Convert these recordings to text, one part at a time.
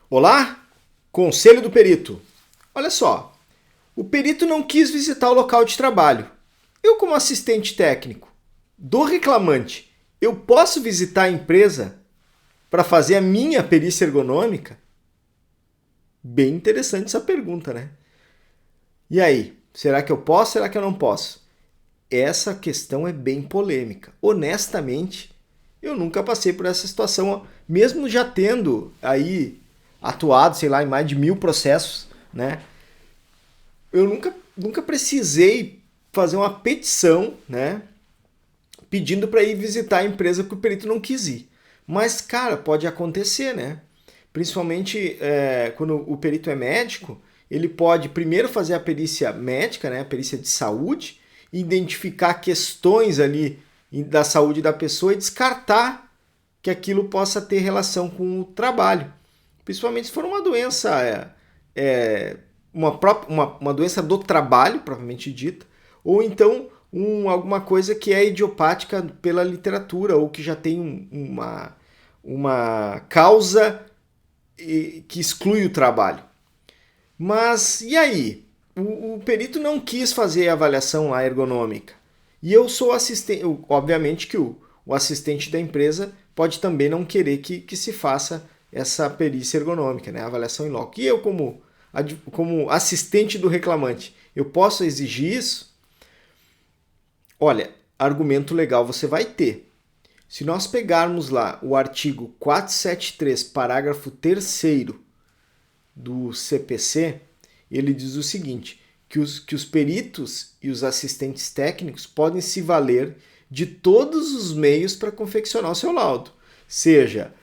Olá, conselho do perito. Olha só, o perito não quis visitar o local de trabalho. Eu, como assistente técnico do reclamante, eu posso visitar a empresa para fazer a minha perícia ergonômica? Bem interessante essa pergunta, né? E aí, será que eu posso? Será que eu não posso? Essa questão é bem polêmica. Honestamente, eu nunca passei por essa situação, mesmo já tendo aí atuado, sei lá, em mais de 1000 processos, né? Eu nunca precisei fazer uma petição, né? Pedindo para ir visitar a empresa que o perito não quis ir. Mas, cara, pode acontecer, né? Principalmente quando o perito é médico, ele pode primeiro fazer a perícia médica, né? A perícia de saúde, identificar questões ali da saúde da pessoa e descartar que aquilo possa ter relação com o trabalho. Principalmente se for uma doença, uma doença do trabalho, propriamente dita, ou então alguma coisa que é idiopática pela literatura, ou que já tem uma causa que exclui o trabalho. Mas e aí? O perito não quis fazer a avaliação lá ergonômica. E eu sou assistente. Obviamente que o assistente da empresa pode também não querer que se faça essa perícia ergonômica, né? A avaliação em loco. E eu, como assistente do reclamante, eu posso exigir isso? Olha, argumento legal você vai ter. Se nós pegarmos lá o artigo 473, parágrafo 3º do CPC, ele diz o seguinte, que os peritos e os assistentes técnicos podem se valer de todos os meios para confeccionar o seu laudo, seja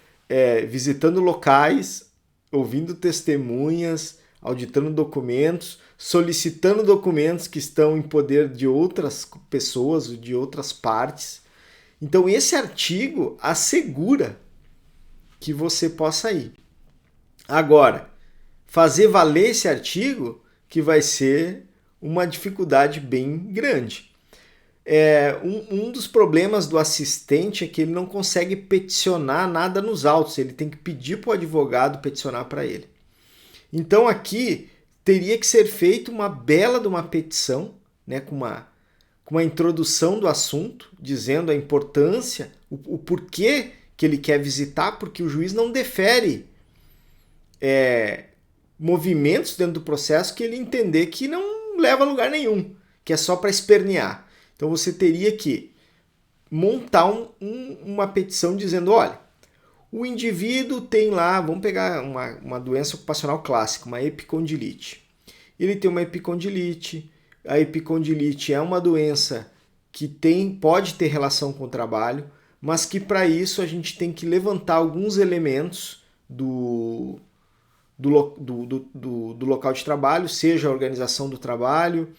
visitando locais, ouvindo testemunhas, auditando documentos, solicitando documentos que estão em poder de outras pessoas, de outras partes. Então esse artigo assegura que você possa ir. Agora, fazer valer esse artigo que vai ser uma dificuldade bem grande. Um dos problemas do assistente é que ele não consegue peticionar nada nos autos, ele tem que pedir para o advogado peticionar para ele. Então aqui teria que ser feita uma bela de uma petição, né, com uma introdução do assunto, dizendo a importância, o porquê que ele quer visitar, porque o juiz não defere movimentos dentro do processo que ele entender que não leva a lugar nenhum, que é só para espernear. Então você teria que montar uma petição dizendo, olha, o indivíduo tem lá, vamos pegar uma doença ocupacional clássica, uma epicondilite. Ele tem uma epicondilite, a epicondilite é uma doença que pode ter relação com o trabalho, mas que para isso a gente tem que levantar alguns elementos do local de trabalho, seja a organização do trabalho,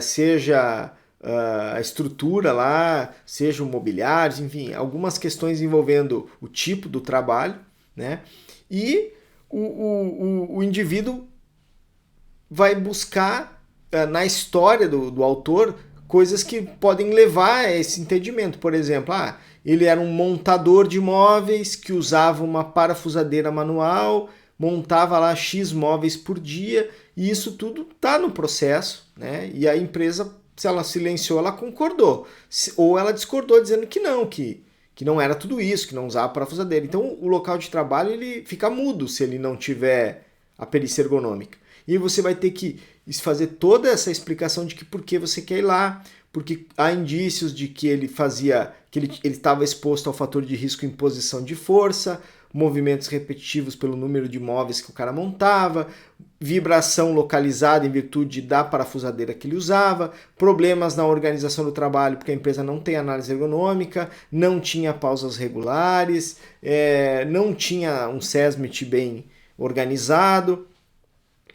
seja a estrutura lá, seja o mobiliário, enfim, algumas questões envolvendo o tipo do trabalho, né? E o indivíduo vai buscar na história do autor coisas que podem levar a esse entendimento. Por exemplo, ele era um montador de móveis que usava uma parafusadeira manual, montava lá X móveis por dia, e isso tudo está no processo, né? E a empresa, se ela silenciou, ela concordou. Ou ela discordou dizendo que não era tudo isso, que não usava parafusadeira. Então o local de trabalho ele fica mudo se ele não tiver a perícia ergonômica. E você vai ter que fazer toda essa explicação de que por que você quer ir lá, porque há indícios de que ele estava exposto ao fator de risco imposição de força, movimentos repetitivos pelo número de móveis que o cara montava, vibração localizada em virtude da parafusadeira que ele usava, problemas na organização do trabalho porque a empresa não tem análise ergonômica, não tinha pausas regulares, não tinha um SESMIT bem organizado.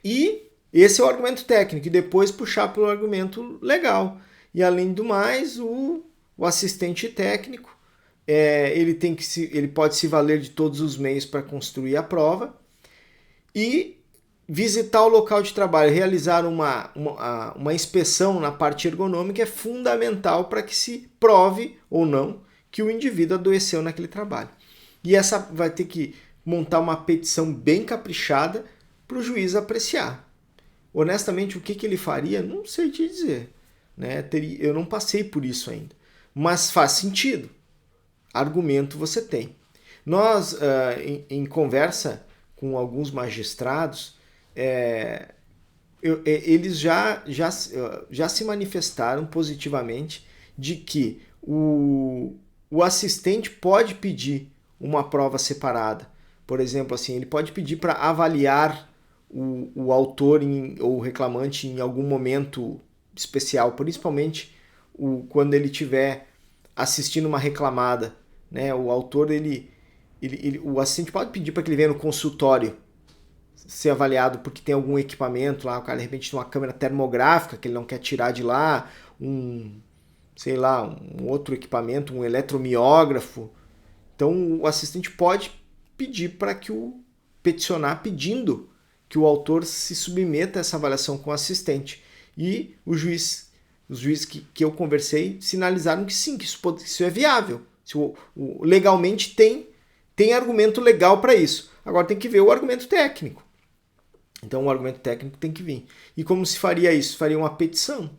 E esse é o argumento técnico, e depois puxar para o argumento legal. E além do mais, o assistente técnico, ele pode se valer de todos os meios para construir a prova e visitar o local de trabalho, realizar uma inspeção na parte ergonômica é fundamental para que se prove ou não que o indivíduo adoeceu naquele trabalho. E essa vai ter que montar uma petição bem caprichada para o juiz apreciar. Honestamente, o que ele faria, não sei te dizer. Né? Eu não passei por isso ainda. Mas faz sentido. Argumento você tem. Nós, em conversa com alguns magistrados, eles já se manifestaram positivamente de que o assistente pode pedir uma prova separada. Por exemplo, assim, ele pode pedir para avaliar o autor ou o reclamante em algum momento especial, principalmente quando ele estiver assistindo uma reclamada. Né? O autor, o assistente pode pedir para que ele venha no consultório ser avaliado porque tem algum equipamento lá, o cara de repente tem uma câmera termográfica que ele não quer tirar de lá, um outro equipamento, um eletromiógrafo. Então o assistente pode pedir para que peticionar pedindo que o autor se submeta a essa avaliação com o assistente. E os juízes que eu conversei sinalizaram que sim, que isso é viável. Legalmente tem argumento legal para isso. Agora tem que ver o argumento técnico. Então o argumento técnico tem que vir. E como se faria isso? Faria uma petição.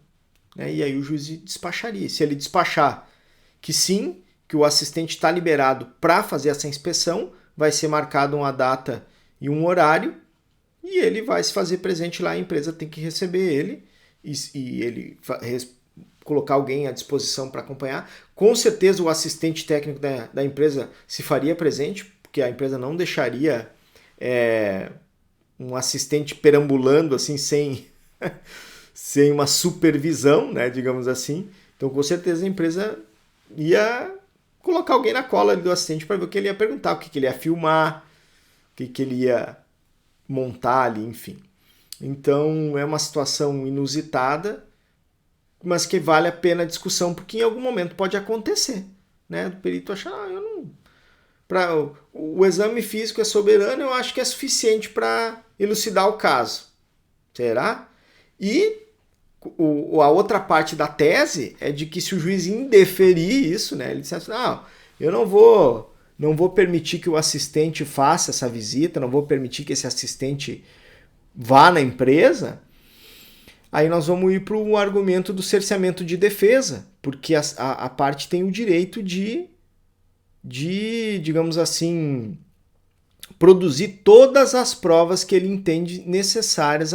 Né? E aí o juiz despacharia. Se ele despachar que sim, que o assistente está liberado para fazer essa inspeção, vai ser marcado uma data e um horário, e ele vai se fazer presente lá, a empresa tem que receber ele, e ele colocar alguém à disposição para acompanhar. Com certeza o assistente técnico da empresa se faria presente, porque a empresa não deixaria um assistente perambulando assim sem uma supervisão, né, digamos assim. Então com certeza a empresa ia colocar alguém na cola do assistente para ver o que ele ia perguntar, o que ele ia filmar, o que ele ia montar ali, enfim. Então é uma situação inusitada, mas que vale a pena a discussão, porque em algum momento pode acontecer, né? O perito achar, eu não... o exame físico é soberano, eu acho que é suficiente para elucidar o caso. Será? E a outra parte da tese é de que se o juiz indeferir isso, né? Ele disse assim, eu não vou permitir que o assistente faça essa visita, não vou permitir que esse assistente vá na empresa, aí nós vamos ir para o argumento do cerceamento de defesa, porque a parte tem o direito de, digamos assim, produzir todas as provas que ele entende necessárias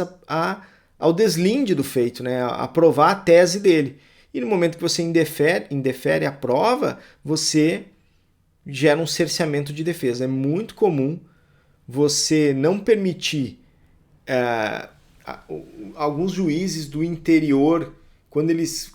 ao deslinde do feito, né? A provar a tese dele. E no momento que você indefere a prova, você gera um cerceamento de defesa. É muito comum você não permitir alguns juízes do interior, quando eles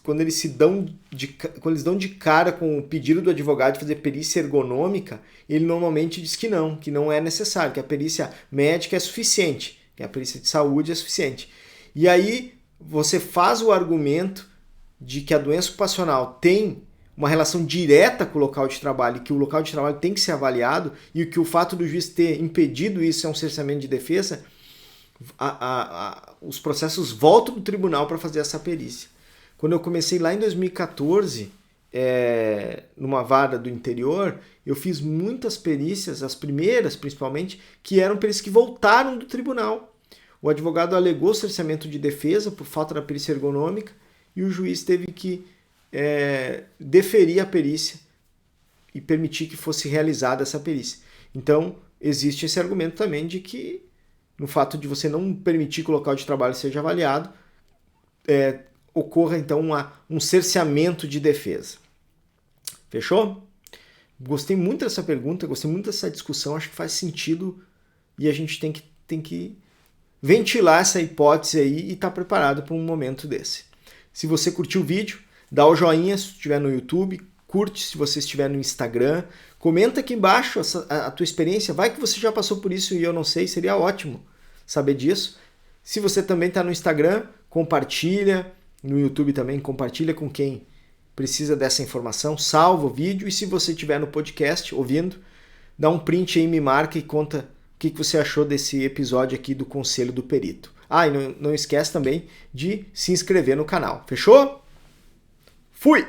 dão de cara com o pedido do advogado de fazer perícia ergonômica, ele normalmente diz que não é necessário, que a perícia médica é suficiente, que a perícia de saúde é suficiente. E aí você faz o argumento de que a doença ocupacional tem uma relação direta com o local de trabalho e que o local de trabalho tem que ser avaliado e que o fato do juiz ter impedido isso é um cerceamento de defesa, os processos voltam do tribunal para fazer essa perícia. Quando eu comecei lá em 2014, numa vara do interior, eu fiz muitas perícias, as primeiras principalmente, que eram perícias que voltaram do tribunal. O advogado alegou cerceamento de defesa por falta da perícia ergonômica e o juiz teve que deferir a perícia e permitir que fosse realizada essa perícia. Então, existe esse argumento também de que, no fato de você não permitir que o local de trabalho seja avaliado, ocorra então um cerceamento de defesa. Fechou? Gostei muito dessa pergunta, gostei muito dessa discussão, acho que faz sentido e a gente tem que ventilar essa hipótese aí e estar preparado para um momento desse. Se você curtiu o vídeo, dá o joinha se estiver no YouTube, curte se você estiver no Instagram, comenta aqui embaixo a tua experiência, vai que você já passou por isso e eu não sei, seria ótimo saber disso. Se você também está no Instagram, compartilha, no YouTube também, compartilha com quem precisa dessa informação, salva o vídeo e se você estiver no podcast ouvindo, dá um print aí, me marca e conta o que você achou desse episódio aqui do Conselho do Perito. E não esquece também de se inscrever no canal. Fechou? Fui!